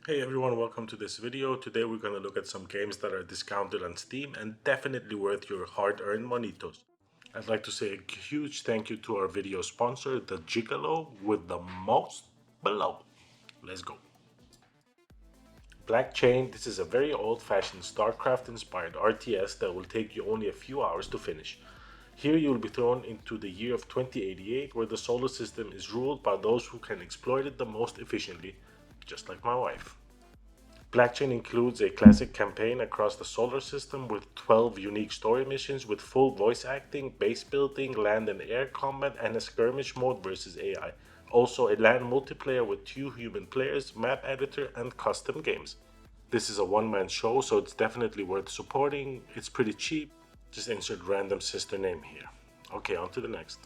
Hey everyone, welcome to this video. Today we're going to look at some games that are discounted on Steam and definitely worth your hard-earned monitos. I'd like to say a huge thank you to our video sponsor, the Gigolo, with the most below. Let's go. Blackchain, this is a very old-fashioned StarCraft-inspired RTS that will take you only a few hours to finish. Here you will be thrown into the year of 2088 where the solar system is ruled by those who can exploit it the most efficiently, just like my wife. Blackchain includes a classic campaign across the solar system with 12 unique story missions with full voice acting, base building, land and air combat, and a skirmish mode versus AI. Also, a LAN multiplayer with 2 human players, map editor, and custom games. This is a one-man show, so it's definitely worth supporting. It's pretty cheap. Just insert random sister name here. Okay, on to the next.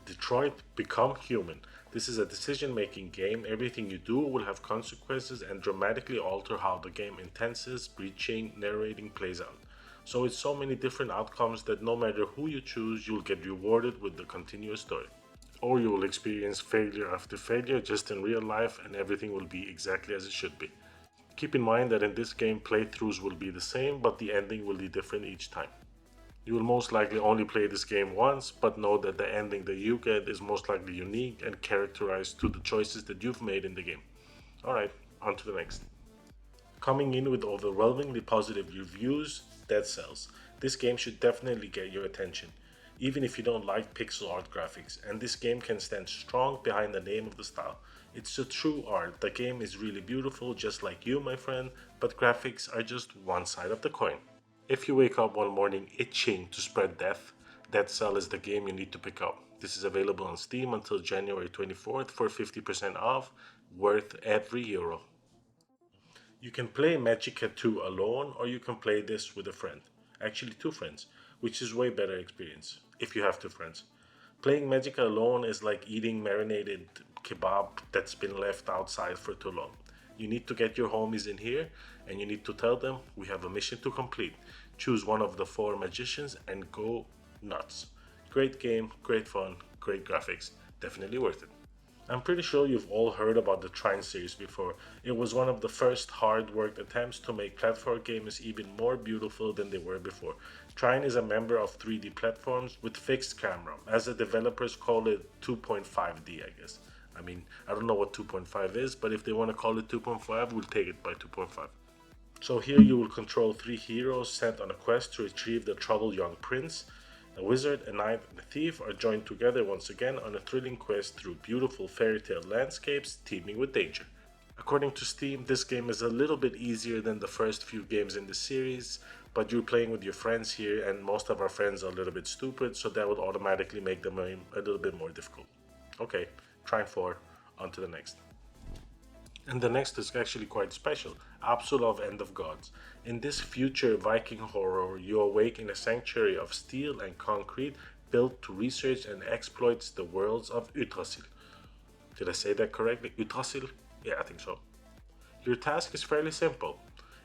Detroit Become Human. This is a decision making game. Everything you do will have consequences and dramatically alter how the game intenses, breaching, narrating plays out. So it's so many different outcomes that no matter who you choose, you'll get rewarded with the continuous story. Or you will experience failure after failure just in real life and everything will be exactly as it should be. Keep in mind that in this game, playthroughs will be the same, but the ending will be different each time. You will most likely only play this game once, but know that the ending that you get is most likely unique and characterized to the choices that you've made in the game. Alright, on to the next. Coming in with overwhelmingly positive reviews, Dead Cells. This game should definitely get your attention, even if you don't like pixel art graphics, and this game can stand strong behind the name of the style. It's a true art. The game is really beautiful, just like you, my friend, but graphics are just one side of the coin. If you wake up one morning itching to spread death, Dead Cell is the game you need to pick up. This is available on Steam until January 24th for 50% off, worth every euro. You can play Magica 2 alone or you can play this with a friend. Actually, 2 friends, which is way better experience if you have 2 friends. Playing Magica alone is like eating marinated kebab that's been left outside for too long. You need to get your homies in here and you need to tell them we have a mission to complete. Choose one of the 4 magicians and go nuts. Great game, great fun, great graphics. Definitely worth it. I'm pretty sure you've all heard about the Trine series before. It was one of the first hard worked attempts to make platform games even more beautiful than they were before. Trine is a member of 3D platforms with fixed camera, as the developers call it 2.5D, I guess. I mean, I don't know what 2.5 is, but if they want to call it 2.5, we'll take it by 2.5. So here you will control 3 heroes sent on a quest to retrieve the troubled young prince. A wizard, a knight, and a thief are joined together once again on a thrilling quest through beautiful fairy tale landscapes teeming with danger. According to Steam, this game is a little bit easier than the first few games in the series, but you're playing with your friends here, and most of our friends are a little bit stupid, so that would automatically make the game a little bit more difficult. Okay, try 4, on to the next. And the next is actually quite special, Absolov End of Gods. In this future Viking horror, you awake in a sanctuary of steel and concrete built to research and exploit the worlds of Yggdrasil. Did I say that correctly? Yggdrasil? Yeah, I think so. Your task is fairly simple.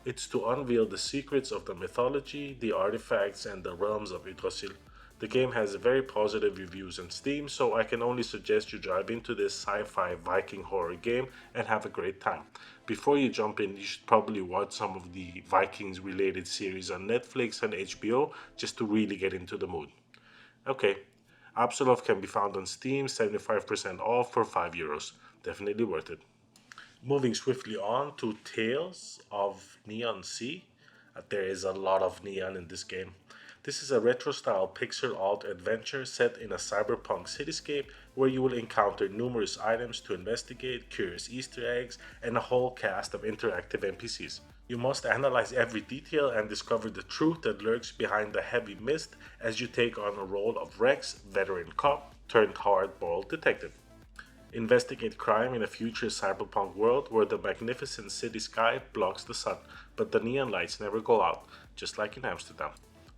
It's to unveil the secrets of the mythology, the artifacts, and the realms of Yggdrasil. The game has very positive reviews on Steam, so I can only suggest you dive into this sci-fi Viking horror game and have a great time. Before you jump in, you should probably watch some of the Vikings related series on Netflix and HBO just to really get into the mood. Okay, Absolov can be found on Steam, 75% off for 5 euros. Definitely worth it. Moving swiftly on to Tales of Neon Sea. There is a lot of neon in this game. This is a retro style pixel art adventure set in a cyberpunk cityscape where you will encounter numerous items to investigate, curious Easter eggs, and a whole cast of interactive NPCs. You must analyze every detail and discover the truth that lurks behind the heavy mist as you take on a role of Rex, veteran cop turned hard boiled detective. Investigate crime in a future cyberpunk world where the magnificent city sky blocks the sun, but the neon lights never go out, just like in Amsterdam.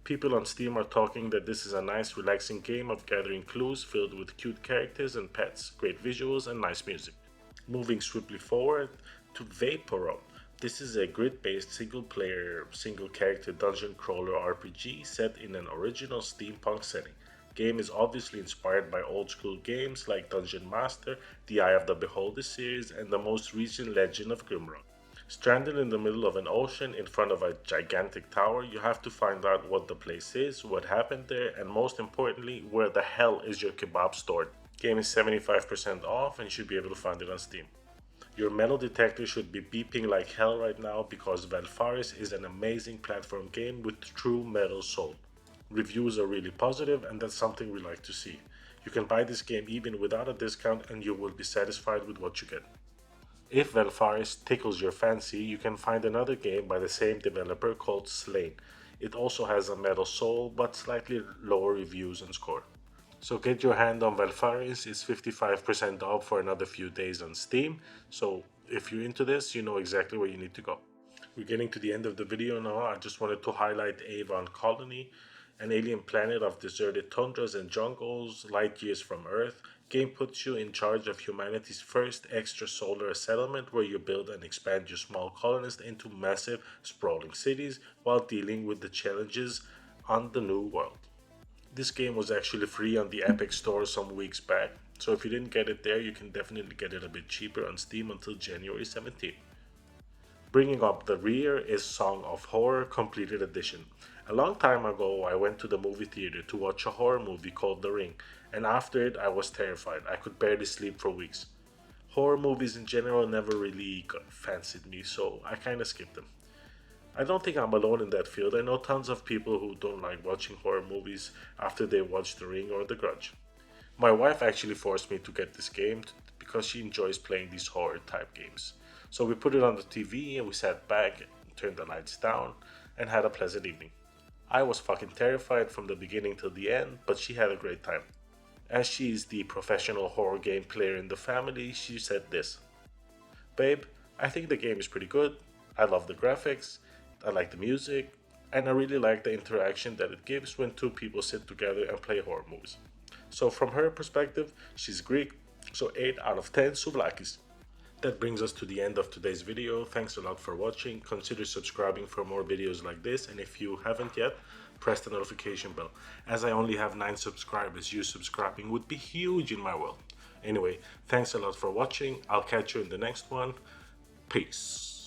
People on Steam are talking that this is a nice, relaxing game of gathering clues filled with cute characters and pets, great visuals, and nice music. Moving swiftly forward to Vaporum. This is a grid-based single-player, single-character dungeon crawler RPG set in an original steampunk setting. Game is obviously inspired by old-school games like Dungeon Master, the Eye of the Beholder series, and the most recent Legend of Grimrock. Stranded in the middle of an ocean in front of a gigantic tower, you have to find out what the place is, what happened there, and most importantly, where the hell is your kebab stored. Game is 75% off and you should be able to find it on Steam. Your metal detector should be beeping like hell right now because Belfares is an amazing platform game with true metal soul. Reviews are really positive and that's something we like to see. You can buy this game even without a discount and you will be satisfied with what you get. If Belfares tickles your fancy, you can find another game by the same developer called Slain. It also has a metal soul but slightly lower reviews and score. So get your hand on Belfares, it's 55% off for another few days on Steam. So if you're into this, you know exactly where you need to go. We're getting to the end of the video now. I just wanted to highlight Avon Colony, an alien planet of deserted tundras and jungles, light years from Earth. Game puts you in charge of humanity's first extrasolar settlement where you build and expand your small colonists into massive, sprawling cities while dealing with the challenges on the new world. This game was actually free on the Epic Store some weeks back, so if you didn't get it there, you can definitely get it a bit cheaper on Steam until January 17th. Bringing up the rear is Song of Horror Completed Edition. A long time ago, I went to the movie theater to watch a horror movie called The Ring, and after it, I was terrified. I could barely sleep for weeks. Horror movies in general never really fancied me, so I kinda skipped them. I don't think I'm alone in that field. I know tons of people who don't like watching horror movies after they watch The Ring or The Grudge. My wife actually forced me to get this game because she enjoys playing these horror type games. So we put it on the TV and we sat back, turned the lights down, and had a pleasant evening. I was fucking terrified from the beginning till the end, but she had a great time. As she is the professional horror game player in the family, she said this: Babe, I think the game is pretty good. I love the graphics, I like the music, and I really like the interaction that it gives when two people sit together and play horror movies. So, from her perspective, she's Greek, so 8 out of 10 souvlakis. That brings us to the end of today's video. Thanks a lot for watching. Consider subscribing for more videos like this, and if you haven't yet, press the notification bell. As I only have 9 subscribers, you subscribing would be huge in my world. Anyway, thanks a lot for watching. I'll catch you in the next one. Peace.